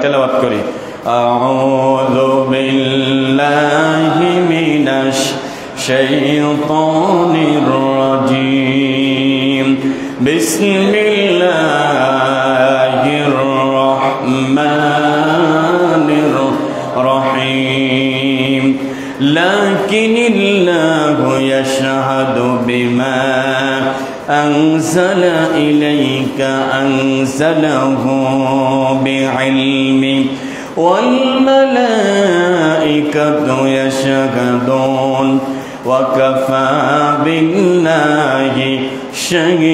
তেলাওয়াত করি। আউযু বিল্লাহি মিনাশ শাইতানির রাজীম। বিসমিল্লাহির রহমানির রহিম। লাকিনিল্লাহু ইয়াশহাদু বিমা أنزل إليك أنزله بعلمه والملائكة يشهدون وكفى بالله شهيدا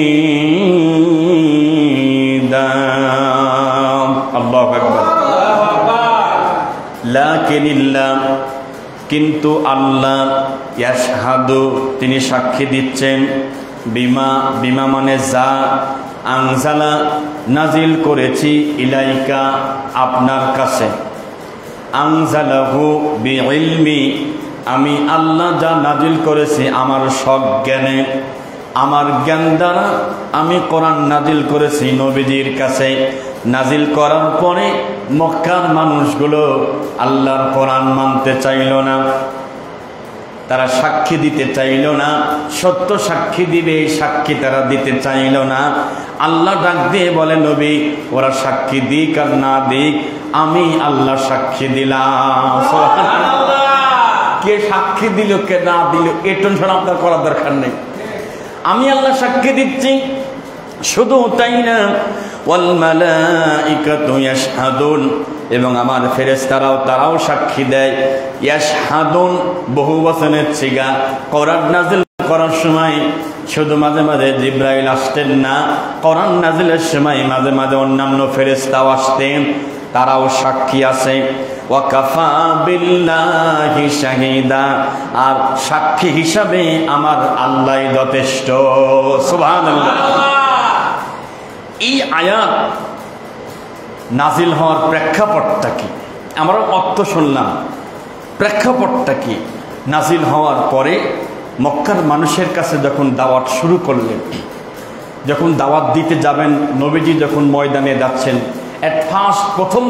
الله أكبر لكن الله কিন্তু আল্লাহ ইয়াশহাদু তিনি সাক্ষী দিচ্ছেন বিমা বিমা মানে যা আনজালা নাজিল করেছি ইলাইকা আপনার কাছে আনজালাহু বিইলমি আমি আল্লাহ যা নাজিল করেছি আমার সজ্ঞানে আমার জ্ঞান দ্বারা আমি কোরআন নাজিল করেছি নবীজির কাছে। নাজিল করার পরে মক্কার মানুষগুলো আল্লাহর কোরআন মানতে চাইল না, তারা সাক্ষী দিতে চাইল না, সত্য সাক্ষী দিবে সাক্ষী তারা দিতে চাইল না। আল্লাহ ডাক দিয়ে বলে নবী ওরা সাক্ষী দিক আর না দিক আমি আল্লাহ সাক্ষী দিলাম। কে সাক্ষী দিল কে না দিল এই টেনশন আপনার করার দরকার নেই, আমি আল্লাহ সাক্ষী দিচ্ছি। শুধু তাই না ওয়াল মালাইকাতু ইয়াশহাদুন এবং আমার ফেরেশতারাও তারাও সাক্ষী দেয়। ইয়াশহাদুন বহু বচনের সিগা। কোরআন নাজিল করার সময় শুধু মাঝে মাঝে জিবরাইল আসতেন না, কোরআন নাজিলের সময় মাঝে মাঝে অন্যান্য ফেরেশতাও আসতেন, তারাও সাক্ষী আছে। ওয়াকাফা বিল্লাহি শাহিদা আর সাক্ষী হিসাবে আমার আল্লাহই যথেষ্ট। সুবহানাল্লাহ। এই আয়াত নাজিল হওয়ার প্রেক্ষাপটটা কি আমরা অর্থ শুনলাম, প্রেক্ষাপটটা কি? নাজিল হওয়ার পরে মক্কার মানুষের কাছে যখন দাওয়াত শুরু করলেন, যখন দাওয়াত দিতে যাবেন, নবীজি যখন ময়দানে যাচ্ছেন, এট ফার্স্ট প্রথম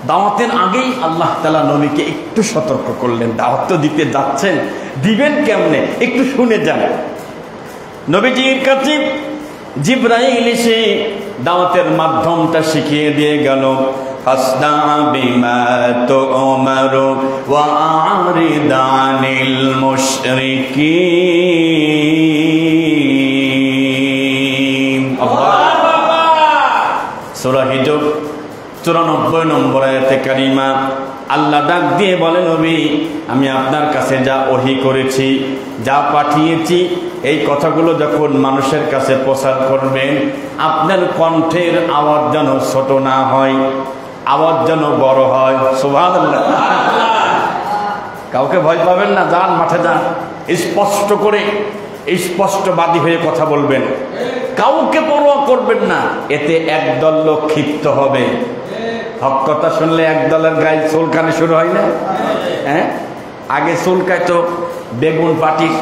দাওয়াতের আগেই আল্লাহ তাআলা নবীকে একটু সতর্ক করলেন। দাওয়াত তো দিতে যাচ্ছেন, দিবেন কেমনে একটু শুনে যান। নবীজির কাছে জিবরাইল এসে দাওয়াতের মাধ্যমটা শিখিয়ে দিয়ে গেল। ফাসদা বিমা তু'মারু ওয়া আরিদ আনিল মুশরিকিন। সূরা হিজর 94 নম্বর আয়াতে কারিমা আল্লাহ ডাক দিয়ে বলে নবী আমি আপনার কাছে যা ওহী করেছি, যা পাঠিয়েছি, এই কথাগুলো যখন মানুষের কাছে প্রচার করবেন আপনার কণ্ঠের আওয়াজ যেন ছোট না হয়, আওয়াজ যেন বড় হয়। সুবহানাল্লাহ। কাউকে ভয় পাবেন না, যান মাঠে যান, স্পষ্ট করে স্পষ্টবাদী হয়ে কথা বলবেন, কাউকে পরোয়া করবেন না, এতে একদল লোক ক্ষিপ্ত হবে। হক কথা শুনলে এক দলের গায়ে চুলকানি শুরু হয় না? হ্যাঁ, আগে চুলকায় তো বেগুন পাটির,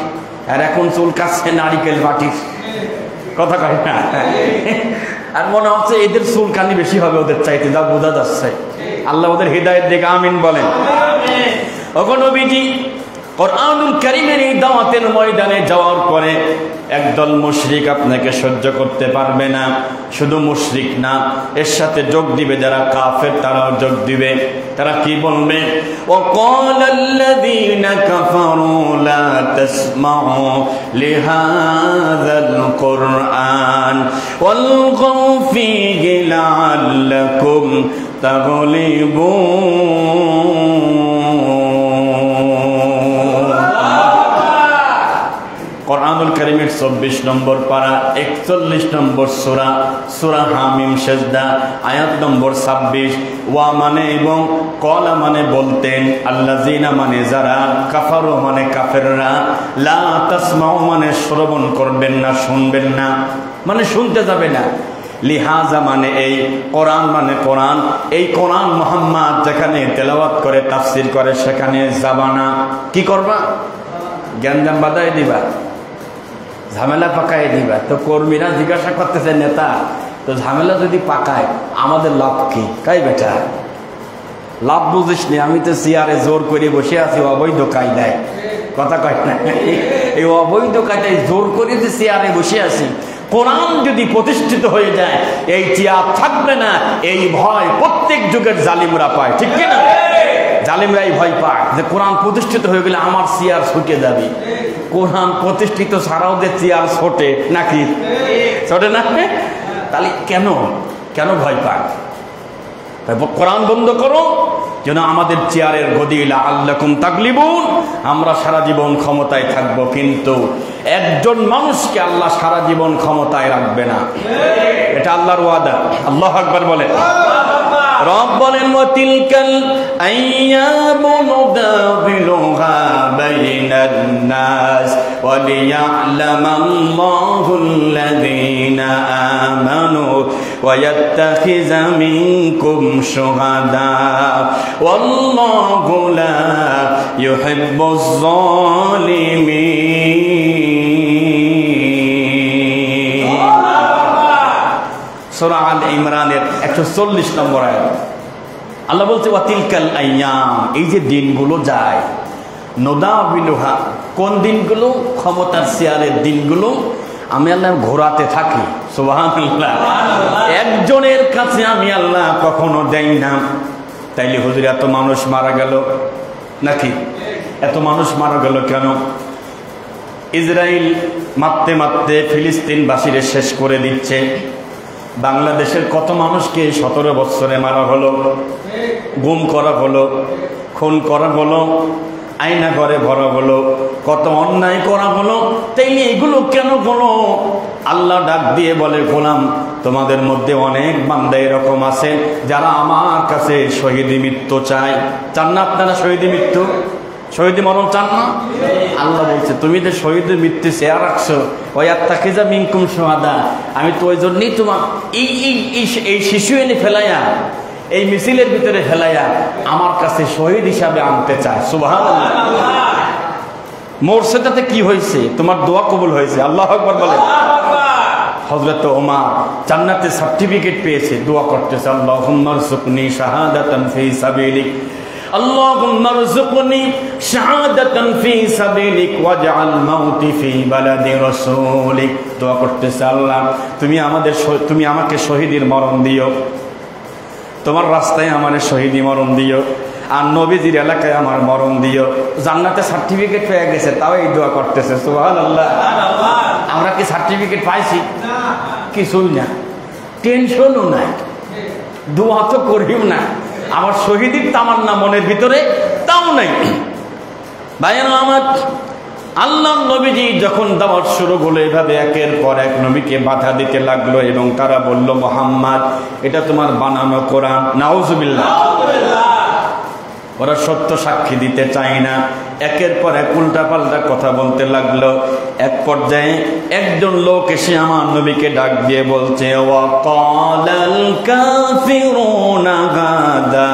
আর এখন চুলকাচ্ছে নারিকেল পাটির। কথা কয় না? আর মনে হচ্ছে এদের চুলকানি বেশি হবে ওদের চাইতে, যা বোঝা যাচ্ছে। আল্লাহ ওদের হৃদায়েত দিকে আমিন বলেন। ওগো নবীজি কোরআনুল কারীমের এই দাওয়াতের ময়দানে যাওয়ার পরে একদল মুশরিক আপনাকে সহ্য করতে পারবে না। শুধু মুশরিক না, এর সাথে যোগ দিবে যারা কাফের, তারাও যোগ দিবে। তারা কি বলবে? ওয়াকালাল্লাযীনা কাফারু লা তাসমাউ লিহাযাল কুরআন ওয়ালগাউ ফীহি লাআল্লাকুম তাগলিবুন। কোরআনুল কারীমের 24 নম্বর পারা 41 নম্বর সূরা, সূরা হামিম সেজদা, আয়াত নম্বর 26। ওয়া মানে এবং, কলা মানে বলতেন, আল্লাযীনা মানে যারা, কাফারু মানে কাফেররা, লা তাসমাউ মানে শ্রবণ করবেন না, শুনবেন না, মানে শুনতে যাবে না। লিহাজা মানে এই, কোরআন মানে কোরআন, এই কোরআন মুহাম্মদ যেখানে তেলাওয়াত করে তাফসীর করে সেখানে যাবা না। কি করবা? জ্ঞানজাম বাদায় দিবা, ঝামেলা পাকাই দিবা। তো কর্মীরা জিজ্ঞাসা করতেছে নেতা তো ঝামেলা যদি পাকায় আমাদের লাভ কি? কাই বেটা লাভ বুঝিস নি, আমি তো চেয়ারে জোর করে বসে আছি অবৈধ কায়দায়, কথা কয় না, এই অবৈধ কায়দায় জোর করে যে চেয়ারে বসে আছি। কোরআন যদি প্রতিষ্ঠিত হয়ে যায় এই চেয়ার থাকবে না, এই ভয় প্রত্যেক যুগের জালিমরা পায়, ঠিক কিনা? জালিমরাই ভয় পায় যে কোরআন প্রতিষ্ঠিত হয়ে গেলে আমার চেয়ার ছুটে যাবে। কোরআন প্রতিষ্ঠিত ছাড়াও যে চেয়ার ছোটে নাকি ছোটে না, তাহলে কেন কেন ভয় পায়? তাই কোরআন বন্ধ করো যেন আমাদের চেয়ারের গদি লাআল্লাকুম তাগলিবুন, আমরা সারা জীবন ক্ষমতায় থাকবো। কিন্তু একজন মানুষকে আল্লাহ সারা জীবন ক্ষমতায় রাখবে না, এটা আল্লাহর ওয়াদা। আল্লাহু আকবার বলেন। রব বলেন ওয়াতিলকাল আইয়ামু নুদাবিলুহা বাইনান নাস ওয়ালিয়া'লামাল্লাহুল্লাযীনা আমানু ওয়া ইয়াত্তাখিযা মিনকুম শুহাদা ওয়াল্লাহু লা ইউহিব্বুয যালিমিন। সূরা আল ইমরানের 140 নম্বর আয়াত আল্লাহ বলছে ওয়াতিলকাল আইয়াম, এই যে দিনগুলো যায়, নুদাবিলুহা, কোন দিনগুলো? ক্ষমতার চেয়ারের দিনগুলো আমি আল্লাহ ঘোরাতে থাকি। সুবহানাল্লাহ। একজনের কাছে আমি আল্লাহ কখনো দেই না। তাইলে হুজুর এত মানুষ মারা গেল নাকি? এত মানুষ মারা গেল কেন? ইসরায়েল মারতে মারতে ফিলিস্তিনবাসীরে শেষ করে দিচ্ছে। বাংলাদেশের কত মানুষকে 17 বছরে মারা হলো, গুম করা হলো, খুন করা হলো, আয়না ঘরে ভরা হলো, কত অন্যায় করা হলো। তাইলে এগুলো কেন হলো? আল্লাহ ডাক দিয়ে বলে, গোলাম তোমাদের মধ্যে অনেক বান্দা এরকম আছে যারা আমার কাছে শহীদি মৃত্যু চায়। চান না আপনারা শহীদি মৃত্যু? শহীদি মরণ চান না? আল্লাহ বলছে তুমি যে শহীদের মৃত্যু চেয়ে রাখছো, ওই আত্মাখিজা মিনকুম শুহাদা, আমি তো ওই জন্যই তোমার এই শিশু এনে ফেলাইয়া, এই মিছিলের ভিতরে ফেলাইয়া আমার কাছে শহীদ হিসাবে আনতে চায়। সুবহানাল্লাহ। মরছে তাতে কি হয়েছে? তোমার দোয়া কবুল হয়েছে। আল্লাহু আকবার বলেন। হযরত ওমর জান্নাতের সার্টিফিকেট পেয়েছে, দোয়া করতেছে আল্লাহুম্মা রযুকনি শাহাদাতান ফি সাবিলিক, আল্লাহুম্মা রযুকনি শাহাদাতান ফি সাবিলিক ওয়াজআল মাউতি ফি বালাদি রাসূলিক। দোয়া করতেছে আল্লাহ তুমি আমাকে শহীদের মরণ দিও, তোমার রাস্তায় আমার শহীদি মরণ দিও, আর নবীজির এলাকায় আমার মরণ দিও। জান্নাতে সার্টিফিকেট পেয়ে গেছে, তাও এই দোয়া করতেছে। সুবহানাল্লাহ। আমরা কি সার্টিফিকেট পাইছি? কিছুই না, টেনশনও নাই, দোয়া তো করিও না, আমার শহীদের তামান্না মনের ভিতরে তাও নাই। ভাইয়েরা আমার, আল্লাহ নবীজি যখন দাওয়াত শুরু হলো, এভাবে একের পর এক নবীকে বাধা দিতে লাগলো এবং তারা বলল, মুহাম্মদ এটা তোমার বানানো কোরআন। নাউজুবিল্লাহ। ওরা সত্য সাক্ষী দিতে চায় না, একের পর এক উল্টা পাল্টা কথা বলতে লাগলো। এক পর্যায়ে একজন লোক এসে আমার নবীকে ডাক দিয়ে বলছে, ওয়াকালাল কাফিরুনা হাদা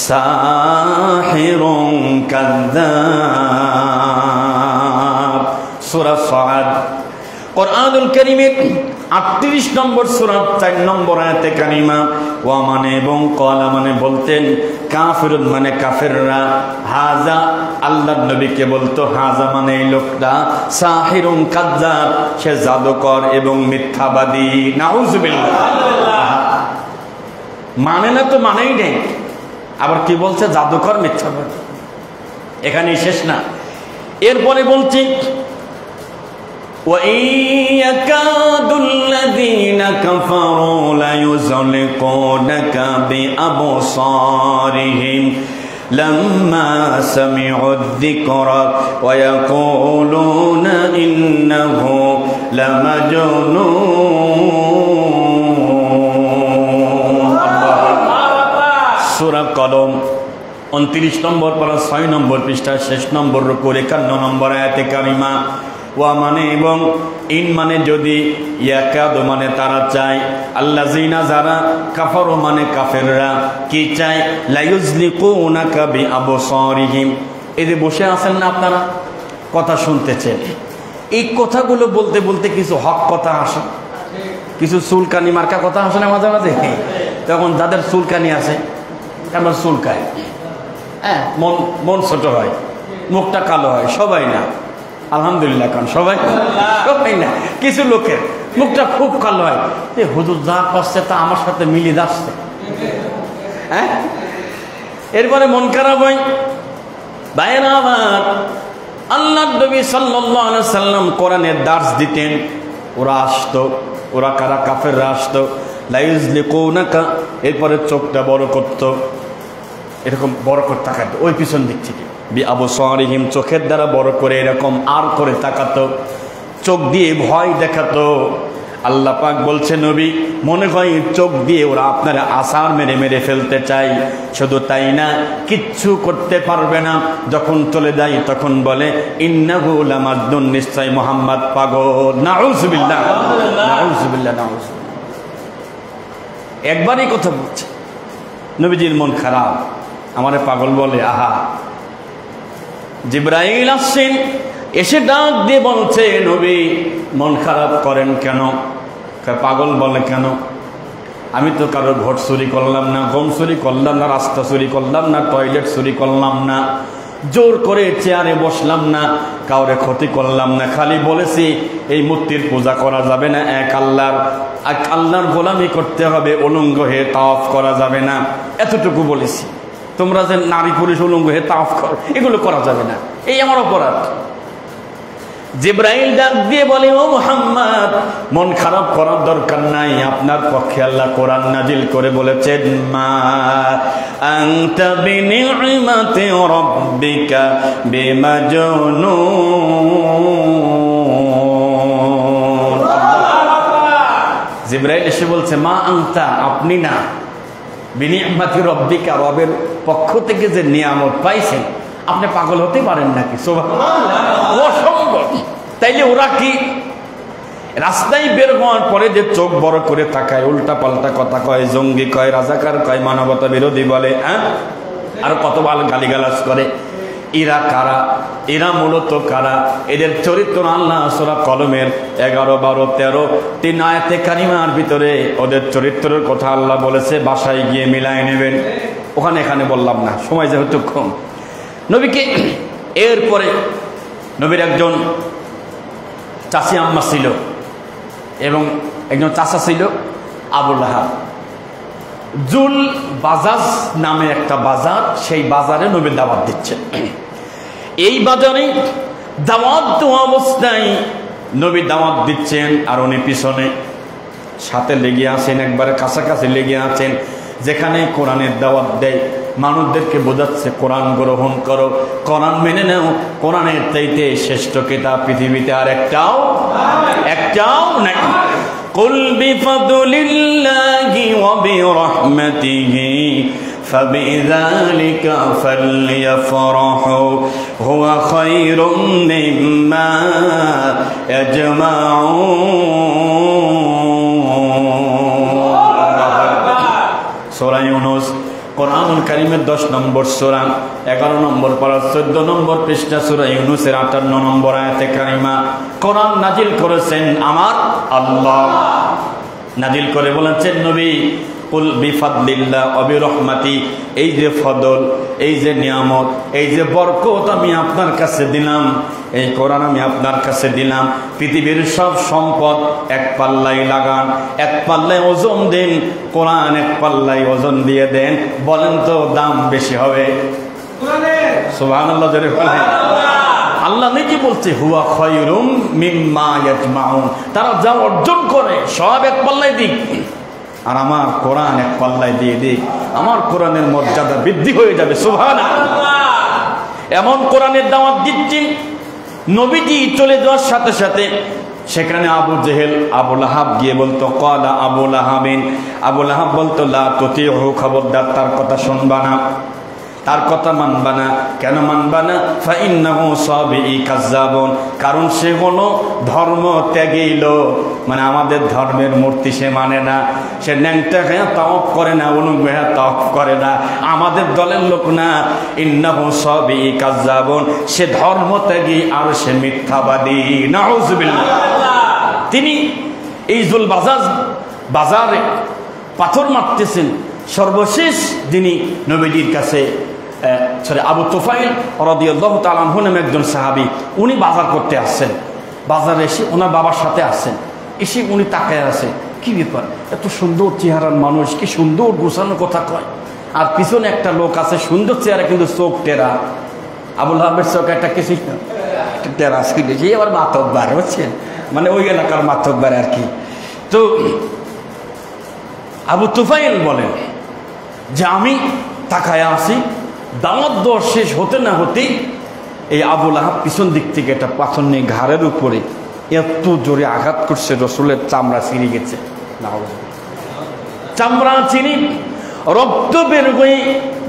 সাহিরুন কাযযাব। সূরা সাদ কোরআনুল কারীমের 38 নম্বর সূরা 4 নম্বর আয়াতে কারিমা। ওয়া মানে এবং কলা মানে বলতেন, কাফিরুন মানে কাফেররা, হাজা আল্লাহর নবীকে বলতো, হাজা মানে এই লোকটা, সাহিরুন কাযযাব সে জাদুকর এবং মিথ্যাবাদী। নাউজুবিল্লাহ। মানে না তো মানেই নেই, আবার কি বলছে? জাদুকর মিথ্যাবাদী। এখানেই শেষ না, এরপরে বলছি وَإِن يَكَادُ الَّذِينَ كَفَرُوا لَيُزْلِقُونَكَ بِأَبْصَارِهِمْ لَمَّا سَمِعُوا الذِّكْرَ وَيَقُولُونَ إِنَّهُ لَمَجْنُونٌ। সূরা কলম 29 নম্বর পারা 6 নম্বর পৃষ্ঠা শেষ নম্বর রুকু 51 নম্বর আয়াতে কারিমা। ওয়া মানে এবং, ইন মানে যদি, ইয়াকাদু মানে তারা চায়, আল্লাযিনা যারা, কাফারু মানে কাফেররা, কি চায়? লায়ুজলিকুনাকা বিআবসারিহিম। এই যে বসে আছেন না আপনারা, কথা শুনতেছেন, এই কথাগুলো বলতে বলতে কিছু হক কথা আসে, কিছু চুলকানি মার্কা কথা আসে না মাঝে মাঝে, তখন যাদের চুলকানি আছে আমার চুলকায়, হ্যাঁ, মন ছোট হয়, মুখটা কালো হয়, সবাই না আলহামদুলিল্লাহ, কারণ সবাই না, কিছু লোকের মুখটা খুব কালো হয়, হুজুর যা করছে তা আমার সাথে মিলিয়ে যাচ্ছে, হ্যাঁ, এরপরে মন খারাপ হয়। ভাইয়েরা আমার, আল্লাহর নবী সাল্লাল্লাহু আলাইহি সাল্লাম কোরআনের দার্স দিতেন, ওরা আসতো, ওরা কারা? কাফেররা আসতো, লা ইউযলিকুনাকা, এরপরে চোখটা বড় করত, এরকম বড় করে তাকাতো ওই পিছন দিক থেকে, বিআবসারিহিম, চোখের দ্বারা বড় করে এরকম আর করে তাকাতো, চোখ দিয়ে ভয় দেখাতো। আল্লাহ পাক বলছে, নবী মনে হয় চোখ দিয়ে ওরা আপনারা আসার মেরে মেরে ফেলতে চাই, শুধু তাই না কিচ্ছু করতে পারবে না। যখন চলে যায় তখন বলে ইন্নাহু লামাজনুন, নিশ্চয় মুহাম্মদ পাগল। নাউযুবিল্লাহ, নাউযুবিল্লাহ, নাউযুবিল্লাহ। একবারই কথা বলছে, নবীজির মন খারাপ, আমারে পাগল বলে। আহা, জিবরাইল আসছেন, এসে ডাক দিয়ে বলছে, নবী মন খারাপ করেন কেন? পাগল বলে কেন? আমি তো কারো ভোট চুরি করলাম না, গম চুরি করলাম না, রাস্তা চুরি করলাম না, টয়লেট চুরি করলাম না, জোর করে চেয়ারে বসলাম না, কাউরে ক্ষতি করলাম না, খালি বলেছি এই মূর্তির পূজা করা যাবে না, এক আল্লাহর গোলামি করতে হবে, উলঙ্গ হয়ে তাওয়াফ করা যাবে না, এতটুকু বলেছি। তোমরা যে নারী পুরুষ উলঙ্গ হয়ে তাওয়াফ করো, এগুলো করা যাবে না, এই আমার অপরাধ। জিবরাইল ডাক দিয়ে বলে, ও মুহাম্মদ, মন খারাপ করার দরকার নাই, আপনার পক্ষে আল্লাহ কোরআন নাজিল করে বলেছেন, মা আনতা বিনি'মাতি রাব্বিকা বিমাজনুন। জিবরাইল এসে বলছে, মা আনতা, আপনি না, বিনি'মাতি রাব্বিকা, রবের পক্ষ থেকে যে নিয়ামত পাইছেন, আপনি পাগল হতে পারেন নাকি? সুবহানাল্লাহ, অসম্ভব। তাইলে ওরা কি রাস্তায় বের হওয়ার পরে যে চোখ বড় করে তাকায়, উল্টা পাল্টা কথা কয়, জঙ্গি কয়, রাজাকার কয়, মানবতা বিরোধী বলে, হ্যাঁ, আর কত ভালো গালিগালাজ করে, এরা কারা? এরা মূলত কারা? এদের চরিত্র আল্লাহ সূরা কলমের 11, 12, 13 তিন আয়াতে কারিমার ভিতরে ওদের চরিত্রের কথা আল্লাহ বলেছে, বাসায় গিয়ে মিলায় নেবেন, ওখানে এখানে বললাম না, সময় যেহেতু কম। নবীকে এরপরে নবীর একজন চাচি আম্মা ছিল এবং একজন চাচা ছিল আবু লাহাব। জুল বাজাজ নামে একটা বাজার, সেই বাজারে নবীর দাওয়াত দিচ্ছে। এই বাজারে দাওয়াত দেওয়া অবস্থায় নবী দাওয়াত দিচ্ছেন, আর উনি পিছনে সাথে লেগে আছেন, একবারে কাছাকাছি লেগে আছেন। যেখানে কোরআনের দাওয়াত দেয়, মানুষদেরকে বোঝাচ্ছে কোরআন গ্রহণ করো, কোরআন মেনে নাও, কোরআনের চাইতে শ্রেষ্ঠ কিতাব পৃথিবীতে আর একটাও নাই। কুল বিফাদলিল্লাহি ওয়া বিরহমাতিহি ফাবিযালিকা ফালইফরাহু হুয়া খায়রুম মিম্মা ইয়াজমাউন। সূরা ইউনূস, কোরআনুল কারীমের 10 নম্বর সূরা, 11 নম্বর পারা, 14 নম্বর পৃষ্ঠা, সূরা ইউনূসের 58 নম্বর আয়াতে কারিমা। কোরআন নাজিল করেছেন আমার আল্লাহ, নাজিল করে বলেছেন নবী, কুল বিফাদলিল্লাহ ওয়া বিরহমাতি, এই যে ফদল, এই যে নিয়ামত, এই যে বরকত আমি আপনার কাছে দিলাম, এই কোরআন আমি আপনার কাছে দিলাম, পৃথিবীর সব সম্পদ এক পাল্লায় লাগান, এক পাল্লায় ওজন দেন, কোরআন এক পাল্লায় ওজন দিয়ে দেন, বলেন তো দাম বেশি হবে? সুবহানাল্লাহ, জোরে বলেন। আল্লাহ নিজে বলছে, হুয়া খায়রুম মিম্মা ইয়াজমাউন, তারা যা অর্জন করে সব এক পাল্লায় দিক, আর আমার কোরআন এক পাল্লায় দিয়ে দিক, আমার কোরআনের মর্যাদা বৃদ্ধি হয়ে যাবে। সুবহানাল্লাহ, এমন কোরআনের দাওয়াত দিচ্ছেন। নবীজি চলে যাওয়ার সাথে সাথে সেখানে আবু জেহেল, আবু লাহাব গিয়ে বলতো, ক্বালা আবু লাহাবিন, আবু লাহাব বলতো, লা তুতিহু, খবরদার তার কথা শুনবা না, তার কথা মানবা না। কেন মানবা না? ফাইন্নাহু সাবিই কাজ্জাবুন, কারণ সে হলো ধর্ম ত্যাগী লোক, মানে আমাদের ধর্মের মূর্তি সে মানে না, সে ন্যাংটা হয়ে তাওয়াফ করে না, উলঙ্গ হয়ে তাওয়াফ করে না, আমাদের দলের লোক না। ইন্নাহু সাবিই কাজ্জাবুন, সে ধর্ম ত্যাগী আর সে মিথ্যাবাদী। নাউযুবিল্লাহ। তিনি এই জুল বাজারে পাথর মারতেছেন। সর্বশেষ যিনি নবীজির কাছে আবু তুফাইল রাদিয়াল্লাহু তাআলা আনহু নামে একজন সাহাবী, উনি বাজার করতে আসছেন। বাজারে এসে ওনার বাবার সাথে আসছেন। এসে উনি তাকায় আছে, কি ব্যাপার, এত সুন্দর চেহারার মানুষ, কি সুন্দর গোছানো কথা কয়, আর পিছনে একটা লোক আছে সুন্দর চেহারা কিন্তু চোখ টেরা। আবুল আহাবের চোখ একটা কিছু টেরা ছিল, যে আবার মাতব্বার, বুঝছেন, মানে ওই এলাকার মাতব্বার আর কি। তো আবু তুফাইল বলেন যে আমি তাকায় আসি, দাওয়াত দেওয়া শেষ হতে না হতেই এই আবুল আহাব পিছন দিক থেকে একটা পাথর নিয়ে ঘাড়ের উপরে এত জোরে আঘাত করছে, রসুলের চামড়া ছিঁড়ে গেছে। চামড়া ছিঁড়ে রক্ত বের হয়ে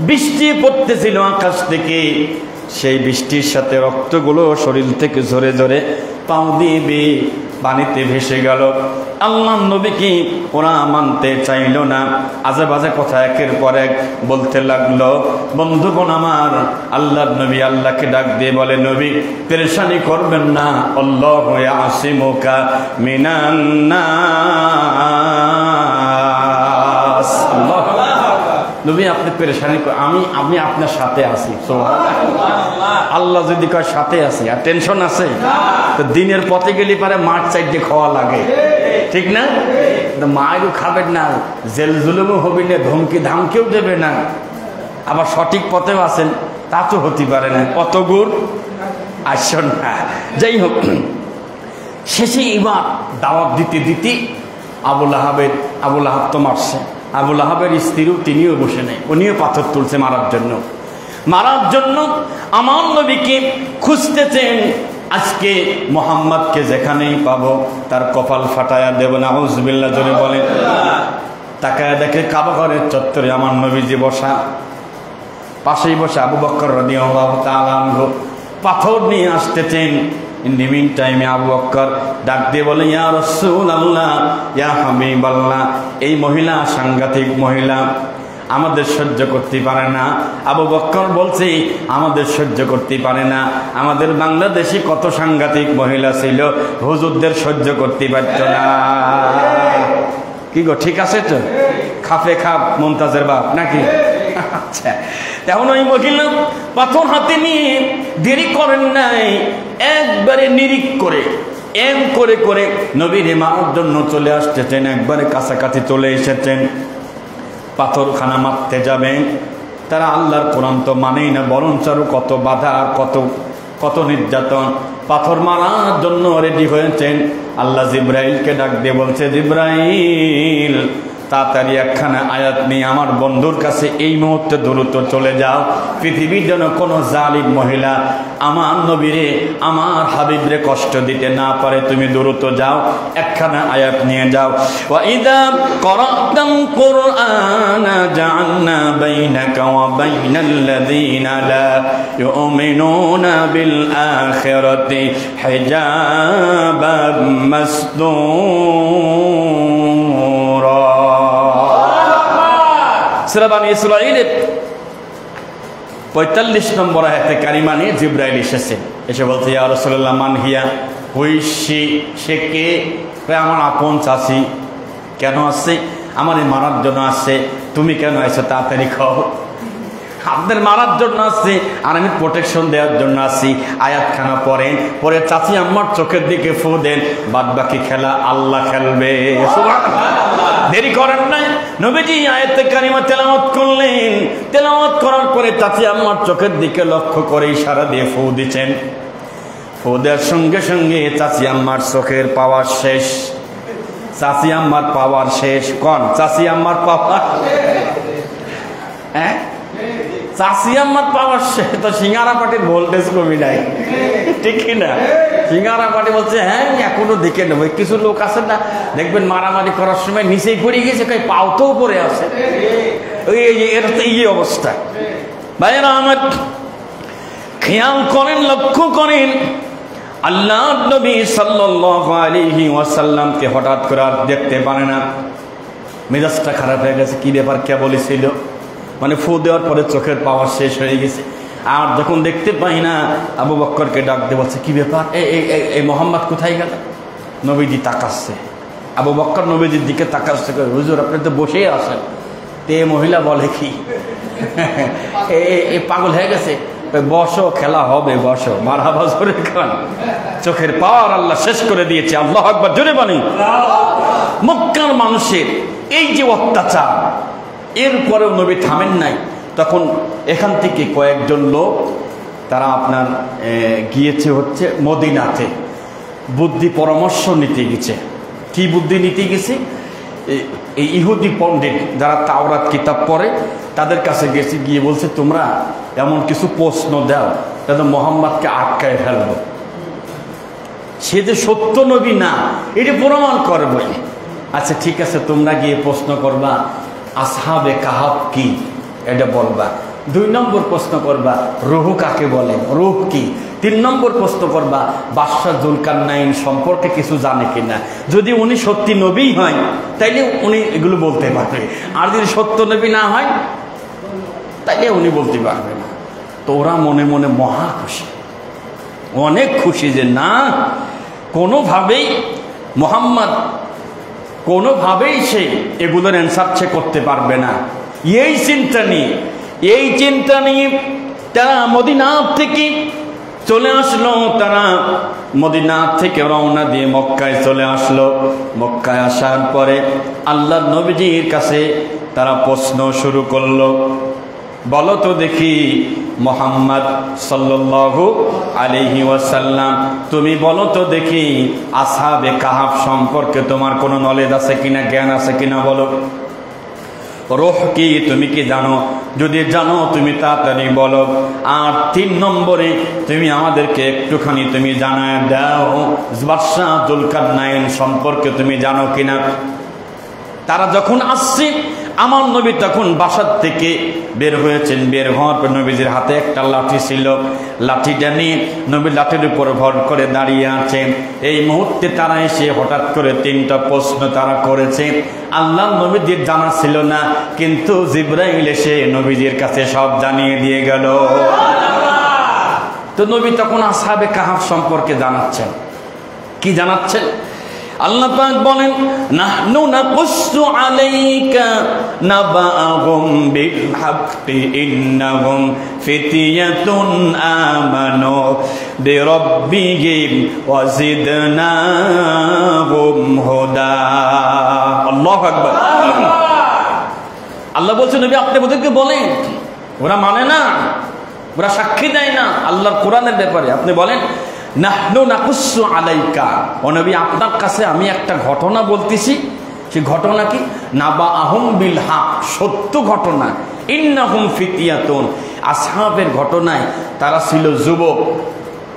বৃষ্টি পড়তেছিল আকাশ থেকে। সেই বৃষ্টির সাথে রক্তগুলো শরীর থেকে ঝরে ঝরে পাও দিয়ে পানিতে ভেসে গেল। আল্লাহ নবীকে ওরা মানতে চাইল না, আজে বাজে কথা একের পর এক বলতে লাগলো। বন্ধুগণ আমার, আল্লাহর নবী আল্লাহকে ডাক দিয়ে বলে, নবী পেরেশানি করবেন না, আল্লাহু ইয়াসিমুকা মিনান নাস। নবী আপনি পেরেশানি, আমি আপনার সাথে আছি। আল্লাহ যদি কয় সাথে আছি, আর টেনশন আছে? তো দিনের পথে গেলে পারে মাঠ চাইতে খাওয়া লাগে, ঠিক না? মায়েরও খাবেন না, জেল জুলুমও হবি না, ধমকি ধামকেও দেবে না, আবার সঠিক পথেও আছেন, তা তো হতে পারে না, অত গুড় আসছেন না। যাই হোক, শেষে এবার দাওয়াত দিতে দিতে আবুল আহাব তো মারছে। আবুল আহাবের স্ত্রীও তিনিও বসে নেই, উনিও পাথর তুলছে মারার জন্য। আমার নবীকে খুঁজতেছেন। আজকে মোহাম্মদকে যেখানেই পাবো তার কপাল ফাটায়া দেব, নাউজুবিল্লাহ জোরে বলেন। তাকায় দেখে কাবা ঘরের চত্বরে আমার নবীজি বসা, পাশেই বসে আবু বকর রাদিয়াল্লাহু তাআলা আনহু পাথর নিয়ে আসতেছেন। ইন দি মিন টাইমে আবু বকর ডাক দিয়ে বলে, ইয়া রাসূলুল্লাহ, ইয়া হাবিবাল্লাহ, এই মহিলা সাংঘাতিক মহিলা, আমাদের সহ্য করতে পারে না। আবু বকর বলছে আমাদের সহ্য করতে পারে না। আমাদের বাংলাদেশে কত সাংঘাতিক মহিলা ছিল, হুজুরদের সহ্য করতে পারত না। কি গো, ঠিক আছে তো? খাফে খাপ মুমতাজের বাপ নাকি? আচ্ছা, এখন ওই মহিলা পাথর হাতে নিয়ে দেরি করেন নাই, একবারে নিরিখ করে এম করে করে নবীর মারার জন্য চলে আসতেছেন, একবারে কাছাকাছি চলে এসেছেন। পাথরখানা মারতে যাবেন, তারা আল্লাহর কোরআন তো মানেই না, বরঞ্চ আরো কত বাধা, কত নির্যাতন। পাথর মারার জন্য রেডি হয়েছেন। আল্লাহ জিব্রাইলকে ডাক দিয়ে বলছে, জিব্রাইল তাড়াতাড়ি একখানা আয়াত নিয়ে আমার বন্ধুর কাছে এই মুহূর্তে দ্রুত চলে যাও। পৃথিবীর জন্য কোনো জালিম মহিলা আমার নবীরে, আমার হাবিবরে কষ্ট দিতে না পারে, তুমি দ্রুত যাও, একখানা আয়াত নিয়ে যাও। ওয়া ইযা ক্বরাতাল কুরআনা জাআলনা বাইনাকা ওয়া বাইনাল্লাযীনা লা ইউমিনুনা বিল আখিরাতি হিজাবাম মাসদুরা। সূরা বানী ইসরাঈলের 45 নম্বর আয়াতে কারিমা নিয়ে জিবরাইল এসেছেন। এসে বলছে, ইয়া রাসূলুল্লাহ, মান হিয়া, হুইসি, সে কে? আমার আপন চাচি। কেন আসছে? আমারে মারার জন্য আসছে। তুমি কেন আইছো? তাড়াতাড়ি খাও। আপনাদের মারার জন্য আসছে, আর আমি প্রোটেকশন দেওয়ার জন্য আসছি। আয়াতখানা পড়েন, পরে চাচি আম্মার চোখের দিকে ফু দেন, বাদ বাকি খেলা আল্লাহ খেলবে। দেরি করেন নাই, নবীজি আয়াতে কারিমা তেলাওয়াত করলেন। তেলাওয়াত করার পরে চাচি আম্মার চোখের দিকে লক্ষ্য করে ইশারা দিয়ে ফু দিচ্ছেন। ফু দেওয়ার সঙ্গে সঙ্গে চাচি আম্মার চোখের পাওয়ার শেষ, চাচি আম্মার পাওয়ার শেষ। কোন চাচি আম্মার পাওয়ার? হ্যাঁ, চাচি আম্মার পাওয়ার শেষ তো সিঙ্গারা পাটির ভোল্টেজ কমি নাই, ঠিক কিনা? সিঙ্গারা পাটি বলছে, হ্যাঁ এখনো দেখে নেবো। কিছু লোক আছে না, দেখবেন মারামারি করার সময় নিচেই পড়ে গেছে, কই পাওতেও পড়ে আছে। এর তো এই অবস্থা। ভাইয়েরা আমার, খেয়াল করেন, লক্ষ্য করেন, আল্লাহ নবী সাল্লাল্লাহু আলাইহি ওয়াসাল্লামকে হঠাৎ করে আর দেখতে পারে না। মেজাজটা খারাপ হয়ে গেছে। কি ব্যাপার, কে বলেছিল? মানে ফু দেওয়ার পরে চোখের পাওয়ার শেষ হয়ে গেছে। আর যখন দেখতে পাই না, আবু বকরকে ডাক দিয়ে বলছে, কি ব্যাপার, এই মোহাম্মদ কোথায় গেল? নবীজি তাকাচ্ছে, আবু বকর নবীজির দিকে তাকাচ্ছে, হুজুর আপনি তো বসেই আছেন। তে মহিলা বলে কি এ পাগল হয়ে গেছে, বসো খেলা হবে, বসো। মারহাবা জোরে খান। চোখের পাওয়ার আল্লাহ শেষ করে দিয়েছে। আল্লাহু আকবার জোরে বলি। মক্কার মানুষের এই যে অত্যাচার, এরপরেও নবী থামেন নাই। তখন এখান থেকে কয়েকজন লোক তারা আপনার গিয়েছে হচ্ছে মদিনাতে, বুদ্ধি পরামর্শ নিতে গেছে। কি বুদ্ধি নিতে গেছে? এই ইহুদি পণ্ডিত যারা তাওরাত কিতাব পড়ে তাদের কাছে গেছে, গিয়ে বলছে তোমরা এমন কিছু প্রশ্ন দাও যাতে মোহাম্মদকে আটকায় ফেলবো, সে যে সত্য নবী না এটা প্রমাণ করবে। আচ্ছা ঠিক আছে, তোমরা গিয়ে প্রশ্ন করবা আসহাবে কাহাব কি, এটা বলবা। 2 নম্বর প্রশ্ন করবা রূহ কাকে বলে, রূহ কি। 3 নম্বর প্রশ্ন করবা বাদশাহ জুলকারনাইন সম্পর্কে কিছু জানে কিনা। যদি উনি সত্যি নবী হয় তাইলে উনি এগুলো বলতে পারবে, আর যদি সত্য নবী না হয় তাইলে উনি বলতে পারবে না। তো ওরা মনে মনে মহা খুশি, অনেক খুশি যে না, কোনোভাবেই মোহাম্মদ কোনোভাবেই সে এগুলোর অ্যান্সার সে করতে পারবে না। এই চিন্তা নিয়ে তারা মদিনা থেকে চলে আসলো। তারা মদিনা থেকে রওনা দিয়ে মক্কায় চলে আসলো। মক্কায় আসার পরে আল্লাহর নবীজির কাছে তারা প্রশ্ন শুরু করলো, বলো তো দেখি মুহাম্মদ সাল্লাল্লাহু আলাইহি ওয়াসাল্লাম, তুমি বলো তো দেখি আসহাবে কাহাফ সম্পর্কে তোমার কোনো নলেজ আছে কিনা, জ্ঞান আছে কিনা বলো। রূহ কি তুমি কি জানো? যদি জানো তুমি তাড়াতাড়ি বলো। আর 3 নম্বরে তুমি আমাদেরকে একটুখানি তুমি জানায় দাও বাদশাহ জুলকারনাইন সম্পর্কে তুমি জানো কিনা। তারা যখন আসছে, আমার নবী তখন বাসার থেকে বের হয়েছেন। বের হওয়ার পর নবীজির হাতে একটা লাঠি ছিল, লাঠিটা নিয়ে নবী লাঠির উপর ভর করে দাঁড়িয়ে আছেন। এই মুহূর্তে তারা এসে হঠাৎ করে 3টা প্রশ্ন তারা করেছে। আল্লাহ নবীজির জানা ছিল না, কিন্তু জিবরাইল এসে নবীজির কাছে সব জানিয়ে দিয়ে গেল। তো নবী তখন আসহাবে কাহাফ সম্পর্কে জানাচ্ছেন। কি জানাচ্ছেন? আল্লাহ পাক বলেন, নাহনু নাকুসু আলাইকা নাবাআহুম বিল হাক্কি ইন্নাহুম ফিতয়াতুন আমানু বিরাব্বিহিম ওয়া জিদনাহুম হুদা। আল্লাহু আকবার। আল্লাহ বলছেন নবী আপনি ওদেরকে বলেন, ওরা মানে না, ওরা সাক্ষী দেয় না আল্লাহর কোরআনের ব্যাপারে। আপনি বলেন নাহনু নাকুসু আলাইকা, ও নবী আপনার কাছে আমি একটা ঘটনা বলতেছি। সেই ঘটনা কি? নাবাআহুম বিল হক, সত্য ঘটনা। ইন্নাহুম ফিতয়াতুন, আসহাবের ঘটনায় তারা ছিল যুবক।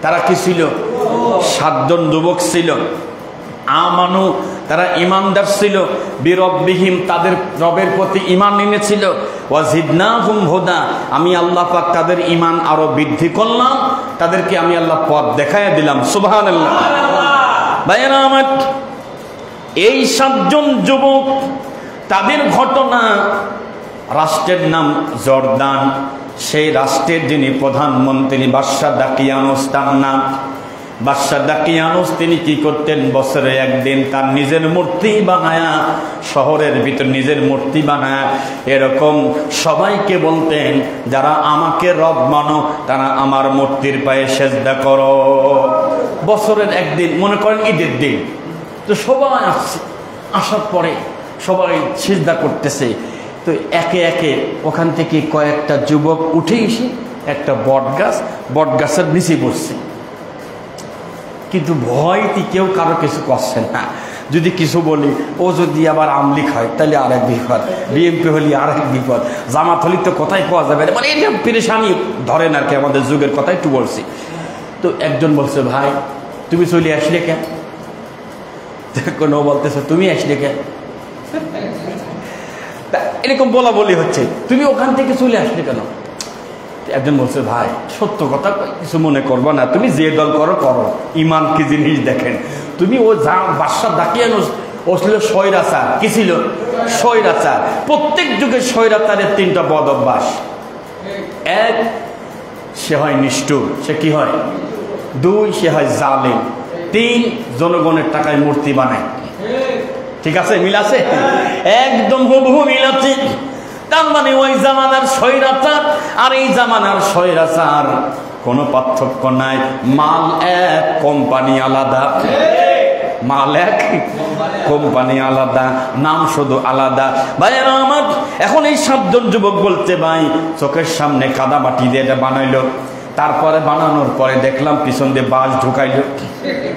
তারা কি ছিল? 7 জন যুবক ছিল। আমানু, তারা ইমানদার ছিল। বিরব্বিহিম, তাদের রবের প্রতি ইমান এনেছিল। ওয়াজিদনাহুম হুদা, আমি আল্লাহ পাক তাদের ইমান আরো বৃদ্ধি করলাম, তাদেরকে আমি আল্লাহ পথ দেখাইয়া দিলাম। সুবহানাল্লাহ। ভাইয়েরা আমার, এই 7 জন যুবক, তাদের ঘটনা, রাষ্ট্রের নাম জর্দান। সেই রাষ্ট্রের যিনি প্রধানমন্ত্রী বাদশাহ দাকিয়ানুস তার নাম। বাদশাহ দাকিয়ানুস তিনি কি করতেন? বছরে একদিন তার নিজের মূর্তি বানায়া, শহরের ভিতর নিজের মূর্তি বানায়া এরকম সবাইকে বলতেন, যারা আমাকে রব মানো তারা আমার মূর্তির পায়ে সেজদা করো। বছরের একদিন, মনে করেন ঈদের দিন, তো সবাই আসছে। আসার পরে সবাই সেজদা করতেছে। তো একে একে ওখান থেকে কয়েকটা যুবক উঠে এসে একটা বটগাছের নিচে বসছে। কিন্তু ভয়টি কেউ কারো কিছু করছে না। যদি কিছু বলি, ও যদি আবার আমলিক হয় তাহলে আরেক বিপদ, বিএনপি হলে আরেক বিপদ, জামাত হলে তো কথাই পাওয়া যাবে না, মানে এটা পেরেশানি ধরেন আর কি, আমাদের যুগের কথা একটু বলছি। তো একজন বলছে, ভাই তুমি চলে আসলে কেন? কোনো বলতেছে তুমি আসলে কেন? এরকম বলা বলি হচ্ছে, তুমি ওখান থেকে চলে আসলে কেন? একজন বলছে, ভাই সত্য কথা কিছু মনে করবো না, তুমি যে দল করো করো, ইমান কি জিনিস দেখেন। তুমি ও যা বাদশাহ দাকিয়ানুস, ও ছিল স্বৈরাচার। কি ছিল? স্বৈরাচার। প্রত্যেক যুগে স্বৈরাচারের 3টা বদ অভ্যাস। 1, সে হয় নিষ্ঠুর, সে কি হয়? 2, সে হয় জালেম। 3, জনগণের টাকায় মূর্তি বানায়। ঠিক আছে, মিল আছে, একদম হুবহু মিল আছে। তার মানে ওই জামানার স্বৈরাচার আর এই জামানার স্বৈরাচার কোনো পার্থক্য নাই। মাল এক, কোম্পানি আলাদা। মাল এক, কোম্পানি আলাদা, নাম শুধু আলাদা। ভাইয়েরা আমার, এখন এই 7 জন যুবক বলতে ভাই চোখের সামনে কাদা মাটি দিয়ে এটা বানাইলো, তারপরে বানানোর পরে দেখলাম পিছন দিয়ে বাঁশ ঢুকাইলো,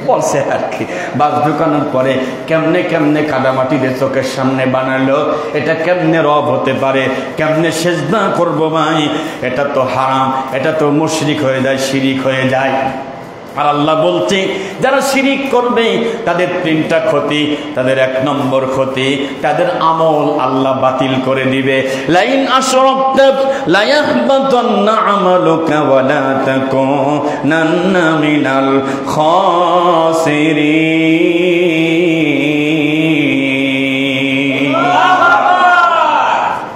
বলছে আর কি। বাঁশ ঢুকানোর পরে কেমনে কেমনে কাদামাটি দিয়ে চোখের সামনে বানালো, এটা কেমনে রব হতে পারে, কেমনে সেজদা করবো ভাই, এটা তো হারাম, এটা তো মুশরিক হয়ে যায়, শিরিক হয়ে যায়। আর আল্লাহ বলছে যারা শিরিক করবে তাদের 3টা ক্ষতি। তাদের 1 নম্বর ক্ষতি, তাদের আমল আল্লাহ বাতিল করে দিবে। লাইন আশরাকতা লা ইয়াহবাতান্না আমালুকা ওয়া লা তাকুনান্না মিনাল খাসিরিন।